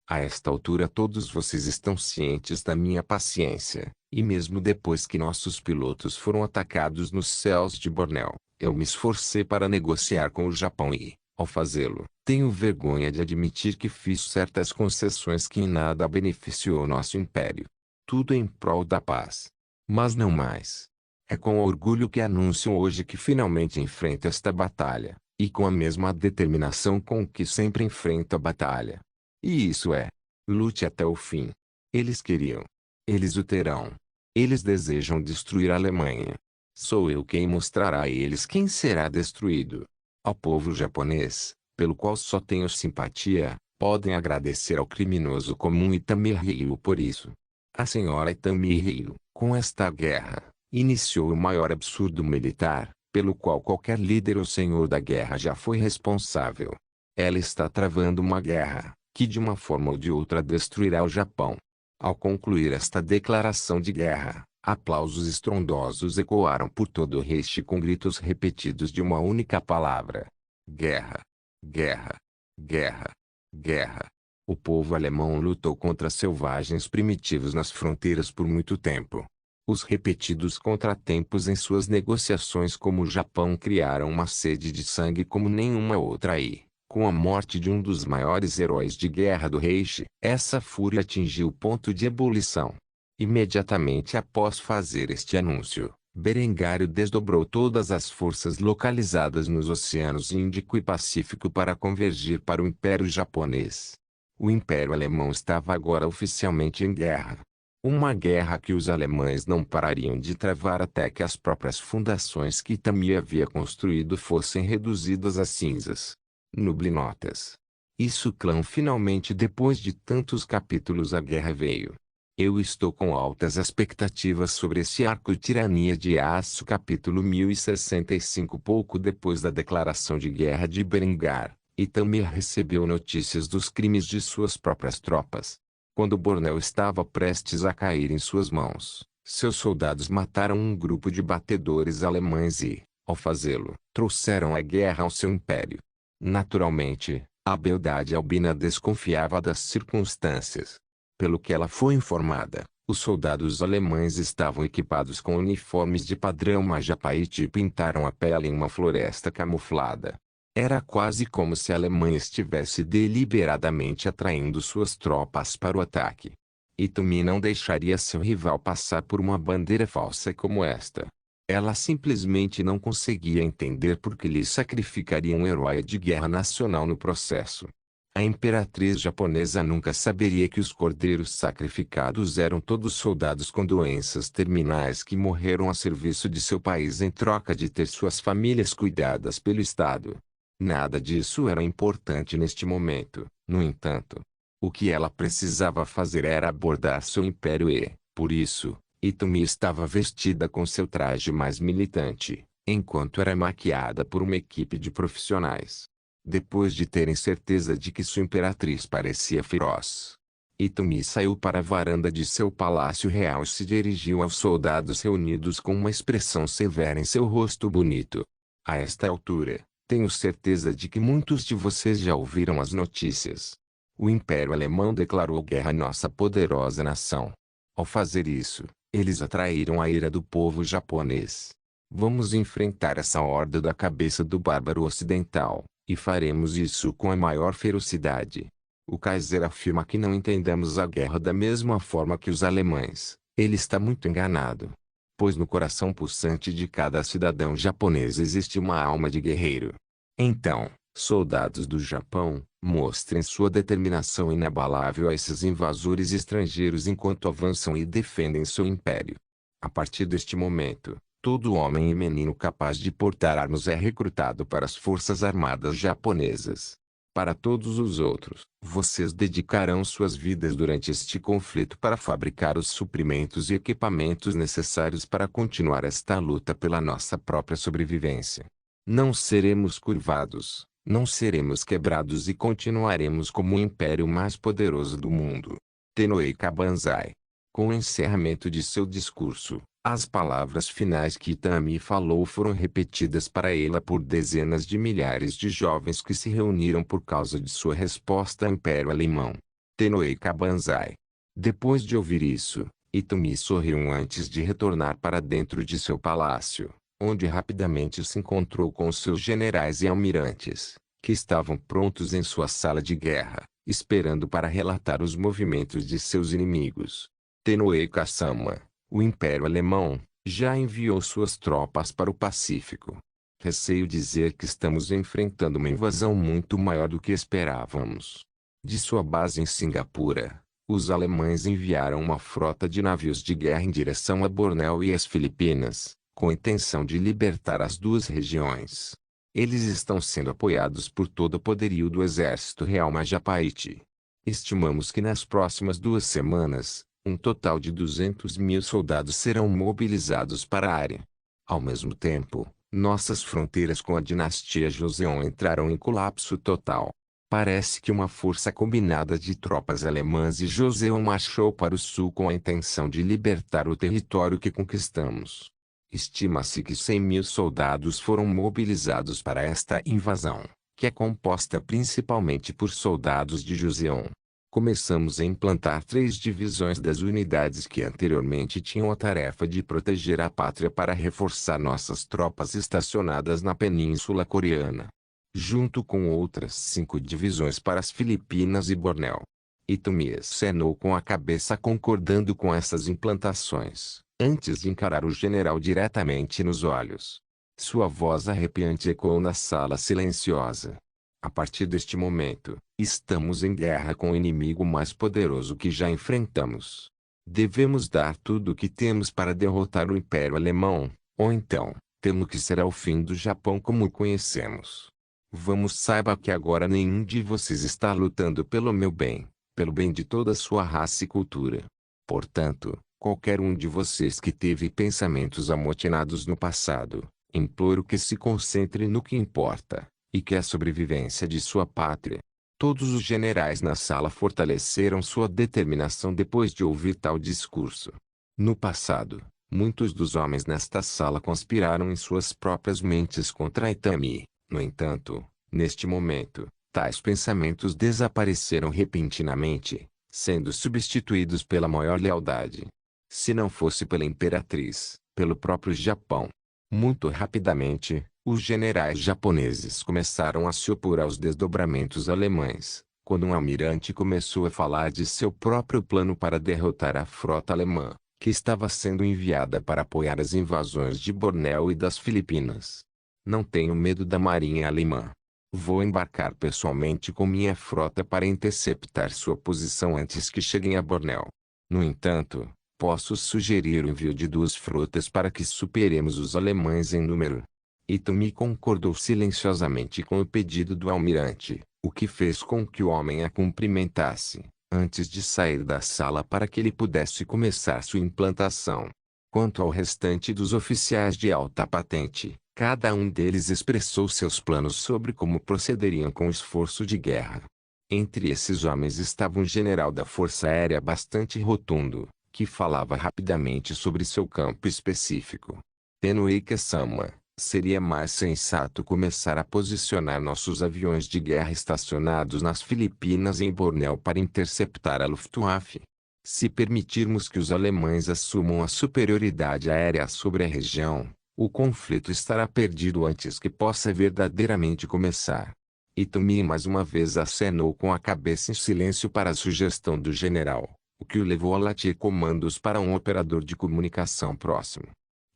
A esta altura todos vocês estão cientes da minha paciência, e mesmo depois que nossos pilotos foram atacados nos céus de Bornéu, eu me esforcei para negociar com o Japão e, ao fazê-lo, tenho vergonha de admitir que fiz certas concessões que em nada beneficiou nosso império. Tudo em prol da paz. Mas não mais. É com orgulho que anuncio hoje que finalmente enfrento esta batalha, e com a mesma determinação com que sempre enfrento a batalha. E isso é: lute até o fim. Eles queriam. Eles o terão. Eles desejam destruir a Alemanha. Sou eu quem mostrará a eles quem será destruído. Ao povo japonês, pelo qual só tenho simpatia, podem agradecer ao criminoso comum Itami Ryu por isso. A senhora Itami Ryu, com esta guerra, iniciou o maior absurdo militar, pelo qual qualquer líder ou senhor da guerra já foi responsável. Ela está travando uma guerra, que de uma forma ou de outra destruirá o Japão. Ao concluir esta declaração de guerra, aplausos estrondosos ecoaram por todo o Reich com gritos repetidos de uma única palavra: guerra, guerra, guerra, guerra. O povo alemão lutou contra selvagens primitivos nas fronteiras por muito tempo. Os repetidos contratempos em suas negociações com o Japão criaram uma sede de sangue como nenhuma outra e, com a morte de um dos maiores heróis de guerra do Reich, essa fúria atingiu o ponto de ebulição. Imediatamente após fazer este anúncio, Berengário desdobrou todas as forças localizadas nos oceanos Índico e Pacífico para convergir para o Império Japonês. O Império Alemão estava agora oficialmente em guerra. Uma guerra que os alemães não parariam de travar até que as próprias fundações que Itami havia construído fossem reduzidas a cinzas. Nublinotas. Isso clã finalmente depois de tantos capítulos a guerra veio. Eu estou com altas expectativas sobre esse arco Tirania de Aço capítulo 1065. Pouco depois da declaração de guerra de Berengar, Itami recebeu notícias dos crimes de suas próprias tropas. Quando Bornéu estava prestes a cair em suas mãos, seus soldados mataram um grupo de batedores alemães e, ao fazê-lo, trouxeram a guerra ao seu império. Naturalmente, a beldade albina desconfiava das circunstâncias. Pelo que ela foi informada, Os soldados alemães estavam equipados com uniformes de padrão Majapaíti e pintaram a pele em uma floresta camuflada. Era quase como se a Alemanha estivesse deliberadamente atraindo suas tropas para o ataque. Itomi não deixaria seu rival passar por uma bandeira falsa como esta. Ela simplesmente não conseguia entender por que lhe sacrificaria um herói de guerra nacional no processo. A imperatriz japonesa nunca saberia que os cordeiros sacrificados eram todos soldados com doenças terminais que morreram a serviço de seu país em troca de ter suas famílias cuidadas pelo Estado. Nada disso era importante neste momento, no entanto. O que ela precisava fazer era abordar seu império e, por isso, Itomi estava vestida com seu traje mais militante, enquanto era maquiada por uma equipe de profissionais. Depois de terem certeza de que sua imperatriz parecia feroz, Itomi saiu para a varanda de seu palácio real e se dirigiu aos soldados reunidos com uma expressão severa em seu rosto bonito. A esta altura, tenho certeza de que muitos de vocês já ouviram as notícias. O Império Alemão declarou guerra à nossa poderosa nação. Ao fazer isso, eles atraíram a ira do povo japonês. Vamos enfrentar essa horda da cabeça do bárbaro ocidental, e faremos isso com a maior ferocidade. O Kaiser afirma que não entendemos a guerra da mesma forma que os alemães. Ele está muito enganado. Pois no coração pulsante de cada cidadão japonês existe uma alma de guerreiro. Então, soldados do Japão, mostrem sua determinação inabalável a esses invasores estrangeiros enquanto avançam e defendem seu império. A partir deste momento, todo homem e menino capaz de portar armas é recrutado para as forças armadas japonesas. Para todos os outros, vocês dedicarão suas vidas durante este conflito para fabricar os suprimentos e equipamentos necessários para continuar esta luta pela nossa própria sobrevivência. Não seremos curvados, não seremos quebrados e continuaremos como o império mais poderoso do mundo. Tenoika Banzai. Com o encerramento de seu discurso, as palavras finais que Itami falou foram repetidas para ela por dezenas de milhares de jovens que se reuniram por causa de sua resposta ao Império Alemão. Tenoika Banzai. Depois de ouvir isso, Itami sorriu antes de retornar para dentro de seu palácio, onde rapidamente se encontrou com seus generais e almirantes, que estavam prontos em sua sala de guerra, esperando para relatar os movimentos de seus inimigos. Tenoika-sama. O Império Alemão já enviou suas tropas para o Pacífico. Receio dizer que estamos enfrentando uma invasão muito maior do que esperávamos. De sua base em Singapura, os alemães enviaram uma frota de navios de guerra em direção a Bornéu e as Filipinas, com a intenção de libertar as duas regiões. Eles estão sendo apoiados por todo o poderio do Exército Real Majapaíti. Estimamos que nas próximas 2 semanas, um total de 200.000 soldados serão mobilizados para a área. Ao mesmo tempo, nossas fronteiras com a dinastia Joseon entraram em colapso total. Parece que uma força combinada de tropas alemãs e Joseon marchou para o sul com a intenção de libertar o território que conquistamos. Estima-se que 100.000 soldados foram mobilizados para esta invasão, que é composta principalmente por soldados de Joseon. Começamos a implantar 3 divisões das unidades que anteriormente tinham a tarefa de proteger a pátria para reforçar nossas tropas estacionadas na Península Coreana, junto com outras 5 divisões para as Filipinas e Bornéu. Itomi acenou com a cabeça concordando com essas implantações, antes de encarar o general diretamente nos olhos. Sua voz arrepiante ecoou na sala silenciosa. A partir deste momento, estamos em guerra com o inimigo mais poderoso que já enfrentamos. Devemos dar tudo o que temos para derrotar o Império Alemão, ou então, temo que será o fim do Japão como o conhecemos. Vamos, saiba que agora nenhum de vocês está lutando pelo meu bem, pelo bem de toda a sua raça e cultura. Portanto, qualquer um de vocês que teve pensamentos amotinados no passado, imploro que se concentre no que importa, e que é a sobrevivência de sua pátria. Todos os generais na sala fortaleceram sua determinação depois de ouvir tal discurso. No passado, muitos dos homens nesta sala conspiraram em suas próprias mentes contra Itami. No entanto, neste momento, tais pensamentos desapareceram repentinamente, sendo substituídos pela maior lealdade. Se não fosse pela imperatriz, pelo próprio Japão. Muito rapidamente, os generais japoneses começaram a se opor aos desdobramentos alemães, quando um almirante começou a falar de seu próprio plano para derrotar a frota alemã, que estava sendo enviada para apoiar as invasões de Bornéu e das Filipinas. Não tenho medo da marinha alemã. Vou embarcar pessoalmente com minha frota para interceptar sua posição antes que cheguem a Bornéu. No entanto, posso sugerir o envio de 2 frotas para que superemos os alemães em número. Itomi concordou silenciosamente com o pedido do almirante, o que fez com que o homem a cumprimentasse, antes de sair da sala para que ele pudesse começar sua implantação. Quanto ao restante dos oficiais de alta patente, cada um deles expressou seus planos sobre como procederiam com o esforço de guerra. Entre esses homens estava um general da Força Aérea bastante rotundo, que falava rapidamente sobre seu campo específico. Tenuike-sama, seria mais sensato começar a posicionar nossos aviões de guerra estacionados nas Filipinas e em Bornéu para interceptar a Luftwaffe. Se permitirmos que os alemães assumam a superioridade aérea sobre a região, o conflito estará perdido antes que possa verdadeiramente começar. Itomi mais uma vez acenou com a cabeça em silêncio para a sugestão do general, o que o levou a latir comandos para um operador de comunicação próximo,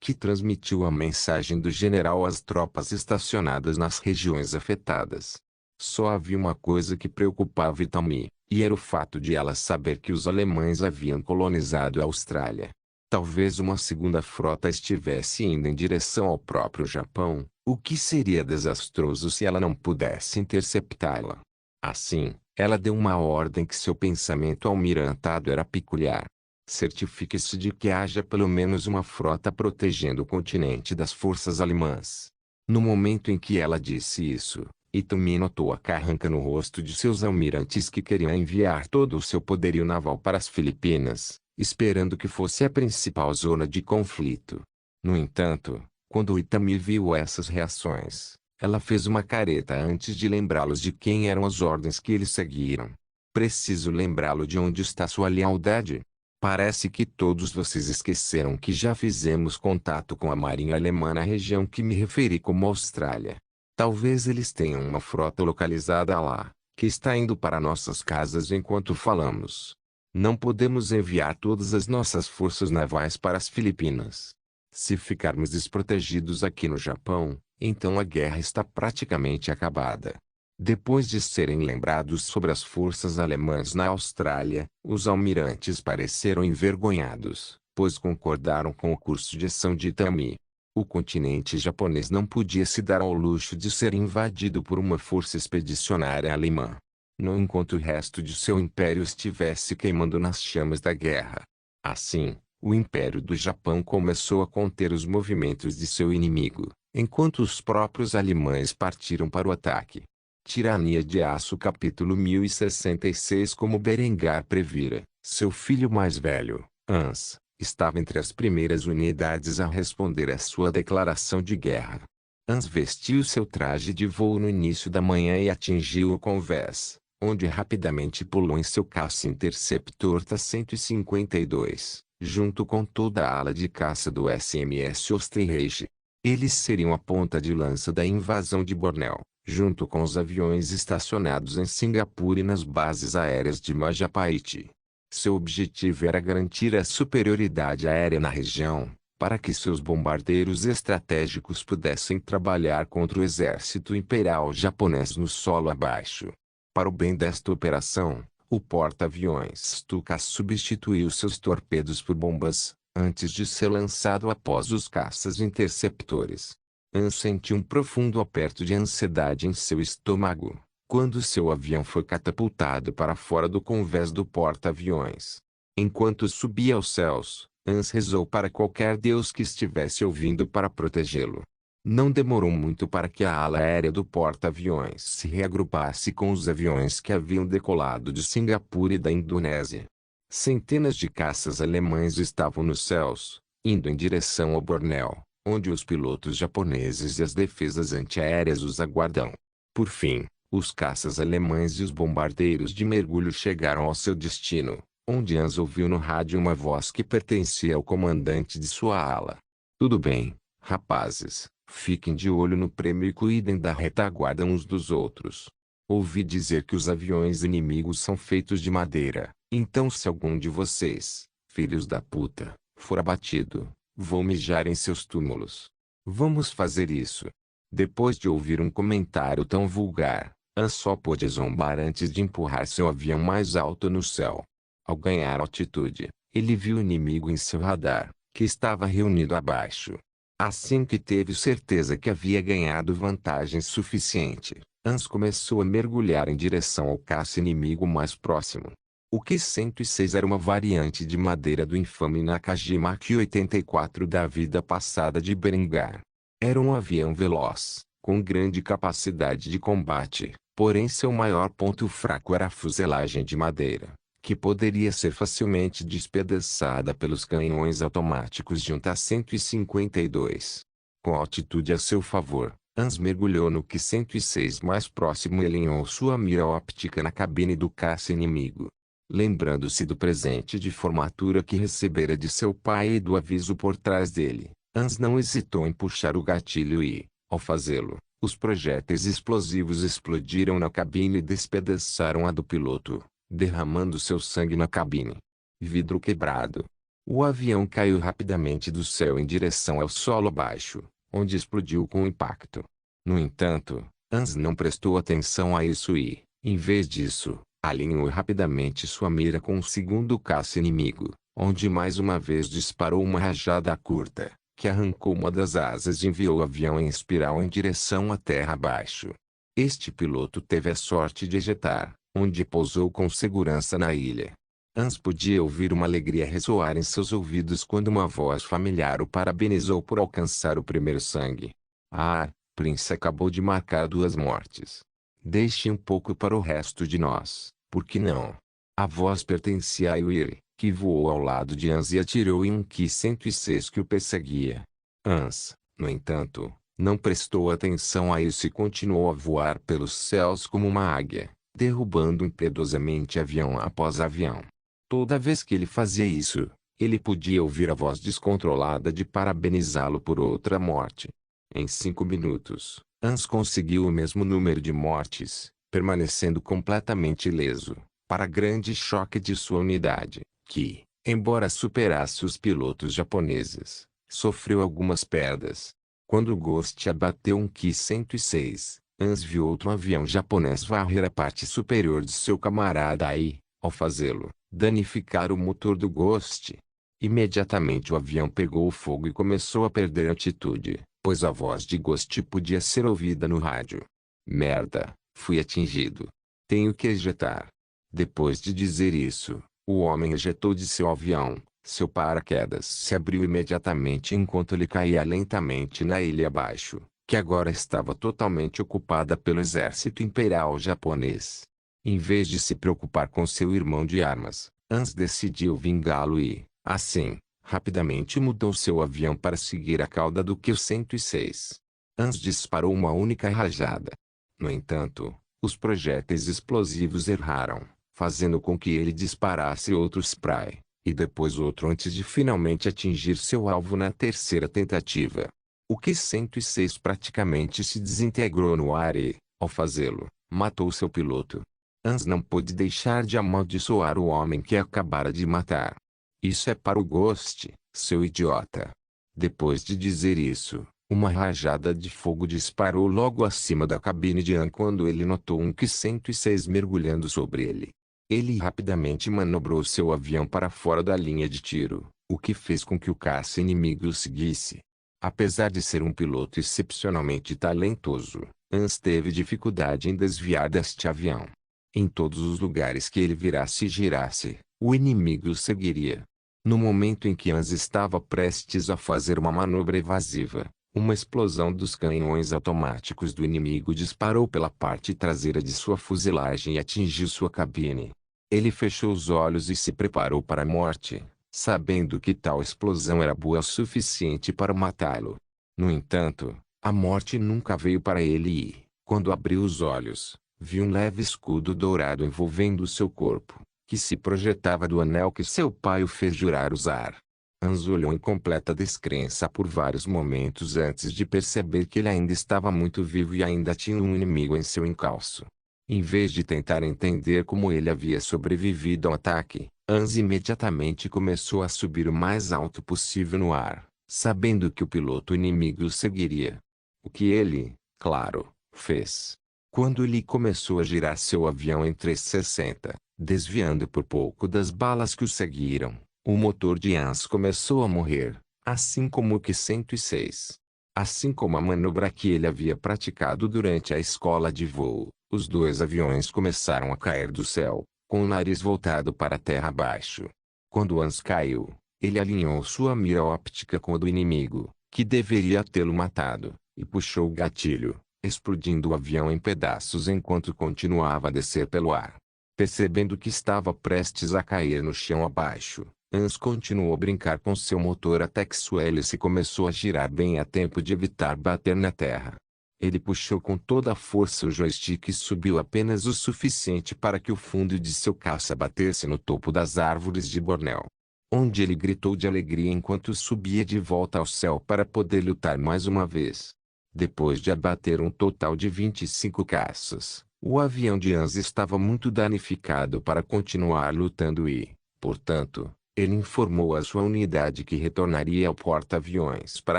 que transmitiu a mensagem do general às tropas estacionadas nas regiões afetadas. Só havia uma coisa que preocupava Itomi, e era o fato de ela saber que os alemães haviam colonizado a Austrália. Talvez uma segunda frota estivesse indo em direção ao próprio Japão, o que seria desastroso se ela não pudesse interceptá-la. Assim, ela deu uma ordem que seu pensamento almirantado era peculiar. Certifique-se de que haja pelo menos uma frota protegendo o continente das forças alemãs. No momento em que ela disse isso, Itomi notou a carranca no rosto de seus almirantes que queriam enviar todo o seu poderio naval para as Filipinas, esperando que fosse a principal zona de conflito. No entanto, quando Itomi viu essas reações, ela fez uma careta antes de lembrá-los de quem eram as ordens que eles seguiram. Preciso lembrá-lo de onde está sua lealdade. Parece que todos vocês esqueceram que já fizemos contato com a marinha alemã na região que me referi como Austrália. Talvez eles tenham uma frota localizada lá, que está indo para nossas casas enquanto falamos. Não podemos enviar todas as nossas forças navais para as Filipinas. Se ficarmos desprotegidos aqui no Japão, então a guerra está praticamente acabada. Depois de serem lembrados sobre as forças alemãs na Austrália, os almirantes pareceram envergonhados, pois concordaram com o curso de ação de Itomi. O continente japonês não podia se dar ao luxo de ser invadido por uma força expedicionária alemã, não enquanto o resto de seu império estivesse queimando nas chamas da guerra. Assim, o Império do Japão começou a conter os movimentos de seu inimigo, enquanto os próprios alemães partiram para o ataque. Tirania de Aço capítulo 1066. Como Berengar previra, seu filho mais velho, Hans, estava entre as primeiras unidades a responder à sua declaração de guerra. Hans vestiu seu traje de voo no início da manhã e atingiu o convés, onde rapidamente pulou em seu caça interceptor Ta-152, junto com toda a ala de caça do SMS Österreich. Eles seriam a ponta de lança da invasão de Bornéu, junto com os aviões estacionados em Singapura e nas bases aéreas de Majapahit. Seu objetivo era garantir a superioridade aérea na região, para que seus bombardeiros estratégicos pudessem trabalhar contra o exército imperial japonês no solo abaixo. Para o bem desta operação, o porta-aviões Stuka substituiu seus torpedos por bombas, antes de ser lançado após os caças interceptores. Hans sentiu um profundo aperto de ansiedade em seu estômago, quando seu avião foi catapultado para fora do convés do porta-aviões. Enquanto subia aos céus, Hans rezou para qualquer deus que estivesse ouvindo para protegê-lo. Não demorou muito para que a ala aérea do porta-aviões se reagrupasse com os aviões que haviam decolado de Singapura e da Indonésia. Centenas de caças alemães estavam nos céus, indo em direção ao Bornéu, onde os pilotos japoneses e as defesas antiaéreas os aguardam. Por fim, Os caças alemães e os bombardeiros de mergulho chegaram ao seu destino, onde Hans ouviu no rádio uma voz que pertencia ao comandante de sua ala. Tudo bem, rapazes, fiquem de olho no prêmio e cuidem da retaguarda uns dos outros. Ouvi dizer que os aviões inimigos são feitos de madeira, então se algum de vocês, filhos da puta, for abatido, vou mijar em seus túmulos. Vamos fazer isso. Depois de ouvir um comentário tão vulgar, Hans só pôde zombar antes de empurrar seu avião mais alto no céu. Ao ganhar altitude, ele viu o inimigo em seu radar, que estava reunido abaixo. Assim que teve certeza que havia ganhado vantagem suficiente, Hans começou a mergulhar em direção ao caça inimigo mais próximo. O Ki-106 era uma variante de madeira do infame Nakajima Ki-84 da vida passada de Berengar. Era um avião veloz, com grande capacidade de combate, porém seu maior ponto fraco era a fuselagem de madeira, que poderia ser facilmente despedaçada pelos canhões automáticos de um Ta-152. Com altitude a seu favor, Hans mergulhou no Ki-106 mais próximo e alinhou sua mira óptica na cabine do caça inimigo. Lembrando-se do presente de formatura que recebera de seu pai e do aviso por trás dele, Hans não hesitou em puxar o gatilho e, ao fazê-lo, os projéteis explosivos explodiram na cabine e despedaçaram a do piloto, derramando seu sangue na cabine. Vidro quebrado. O avião caiu rapidamente do céu em direção ao solo abaixo, onde explodiu com o impacto. No entanto, Hans não prestou atenção a isso e, em vez disso, alinhou rapidamente sua mira com o segundo caça inimigo, onde mais uma vez disparou uma rajada curta, que arrancou uma das asas e enviou o avião em espiral em direção à terra abaixo. Este piloto teve a sorte de ejetar, onde pousou com segurança na ilha. Hans podia ouvir uma alegria ressoar em seus ouvidos quando uma voz familiar o parabenizou por alcançar o primeiro sangue. Ah, Prince acabou de marcar 2 mortes. Deixe um pouco para o resto de nós, por que não? A voz pertencia a Yuri, que voou ao lado de Hans e atirou em um Ki-106 que o perseguia. Hans, no entanto, não prestou atenção a isso e continuou a voar pelos céus como uma águia, derrubando impiedosamente avião após avião. Toda vez que ele fazia isso, ele podia ouvir a voz descontrolada de parabenizá-lo por outra morte. Em 5 minutos, Hans conseguiu o mesmo número de mortes, permanecendo completamente ileso, para grande choque de sua unidade, que, embora superasse os pilotos japoneses, sofreu algumas perdas. Quando o Ghost abateu um Ki-106, Hans viu outro avião japonês varrer a parte superior de seu camarada e, ao fazê-lo, danificar o motor do Ghost. Imediatamente o avião pegou fogo e começou a perder altitude, pois a voz de Ghost podia ser ouvida no rádio. Merda, fui atingido. Tenho que ejetar. Depois de dizer isso, o homem ejetou de seu avião. Seu paraquedas se abriu imediatamente enquanto ele caía lentamente na ilha abaixo, que agora estava totalmente ocupada pelo exército imperial japonês. Em vez de se preocupar com seu irmão de armas, Hans decidiu vingá-lo e, assim, rapidamente mudou seu avião para seguir a cauda do Ki-106. Hans disparou uma única rajada. No entanto, os projéteis explosivos erraram, fazendo com que ele disparasse outro spray, e depois outro antes de finalmente atingir seu alvo na terceira tentativa. O Ki-106 praticamente se desintegrou no ar e, ao fazê-lo, matou seu piloto. Hans não pôde deixar de amaldiçoar o homem que acabara de matar. Isso é para o Ghost, seu idiota. Depois de dizer isso, uma rajada de fogo disparou logo acima da cabine de Han quando ele notou um Ki-106 mergulhando sobre ele. Ele rapidamente manobrou seu avião para fora da linha de tiro, o que fez com que o caça inimigo o seguisse. Apesar de ser um piloto excepcionalmente talentoso, Hans teve dificuldade em desviar deste avião. Em todos os lugares que ele virasse e girasse, o inimigo o seguiria. No momento em que Hans estava prestes a fazer uma manobra evasiva, uma explosão dos canhões automáticos do inimigo disparou pela parte traseira de sua fuselagem e atingiu sua cabine. Ele fechou os olhos e se preparou para a morte, sabendo que tal explosão era boa o suficiente para matá-lo. No entanto, a morte nunca veio para ele e, quando abriu os olhos, Viu um leve escudo dourado envolvendo seu corpo, que se projetava do anel que seu pai o fez jurar usar. Hans olhou em completa descrença por vários momentos antes de perceber que ele ainda estava muito vivo e ainda tinha um inimigo em seu encalço. Em vez de tentar entender como ele havia sobrevivido ao ataque, Hans imediatamente começou a subir o mais alto possível no ar, sabendo que o piloto inimigo o seguiria. O que ele, claro, fez. Quando ele começou a girar seu avião em 360, desviando por pouco das balas que o seguiram, o motor de Hans começou a morrer, assim como o Q-106. Assim como a manobra que ele havia praticado durante a escola de voo, os dois aviões começaram a cair do céu, com o nariz voltado para a terra abaixo. Quando Hans caiu, ele alinhou sua mira óptica com a do inimigo, que deveria tê-lo matado, e puxou o gatilho, explodindo o avião em pedaços enquanto continuava a descer pelo ar. Percebendo que estava prestes a cair no chão abaixo, Hans continuou a brincar com seu motor até que sua hélice começou a girar bem a tempo de evitar bater na terra. Ele puxou com toda a força o joystick e subiu apenas o suficiente para que o fundo de seu caça batesse no topo das árvores de Bornéu, onde ele gritou de alegria enquanto subia de volta ao céu para poder lutar mais uma vez. Depois de abater um total de 25 caças, o avião de Hans estava muito danificado para continuar lutando e, portanto, ele informou a sua unidade que retornaria ao porta-aviões para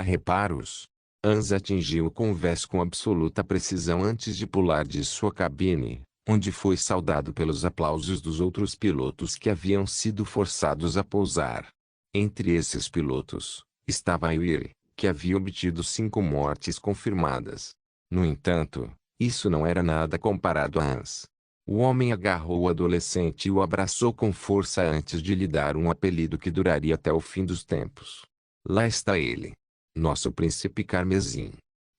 reparos. Hans atingiu o convés com absoluta precisão antes de pular de sua cabine, onde foi saudado pelos aplausos dos outros pilotos que haviam sido forçados a pousar. Entre esses pilotos, estava Yuri, que havia obtido 5 mortes confirmadas. No entanto, isso não era nada comparado a Hans. O homem agarrou o adolescente e o abraçou com força antes de lhe dar um apelido que duraria até o fim dos tempos. Lá está ele. Nosso príncipe carmesim.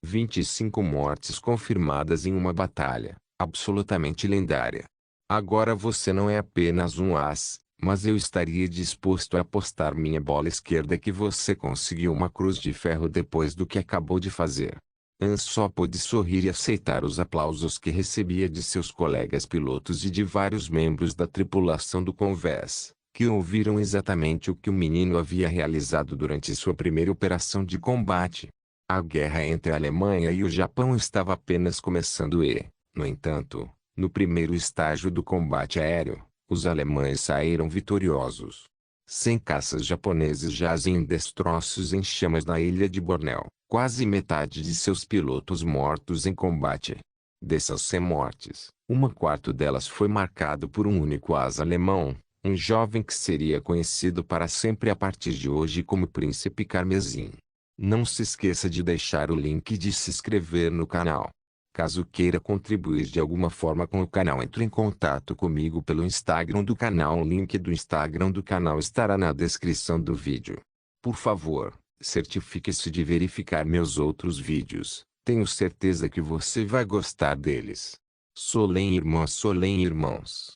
25 mortes confirmadas em uma batalha, absolutamente lendária. Agora você não é apenas um as, mas eu estaria disposto a apostar minha bola esquerda que você conseguiu uma cruz de ferro depois do que acabou de fazer. Hans só pôde sorrir e aceitar os aplausos que recebia de seus colegas pilotos e de vários membros da tripulação do convés, que ouviram exatamente o que o menino havia realizado durante sua primeira operação de combate. A guerra entre a Alemanha e o Japão estava apenas começando e, no entanto, no primeiro estágio do combate aéreo, os alemães saíram vitoriosos. 100 caças japoneses jazem em destroços em chamas na ilha de Bornéu, quase metade de seus pilotos mortos em combate. Dessas 100 mortes, 1/4 delas foi marcado por um único asa alemão, um jovem que seria conhecido para sempre a partir de hoje como Príncipe Carmesim. Não se esqueça de deixar o link e de se inscrever no canal. Caso queira contribuir de alguma forma com o canal, entre em contato comigo pelo Instagram do canal. O link do Instagram do canal estará na descrição do vídeo. Por favor, certifique-se de verificar meus outros vídeos. Tenho certeza que você vai gostar deles. Solem irmãos.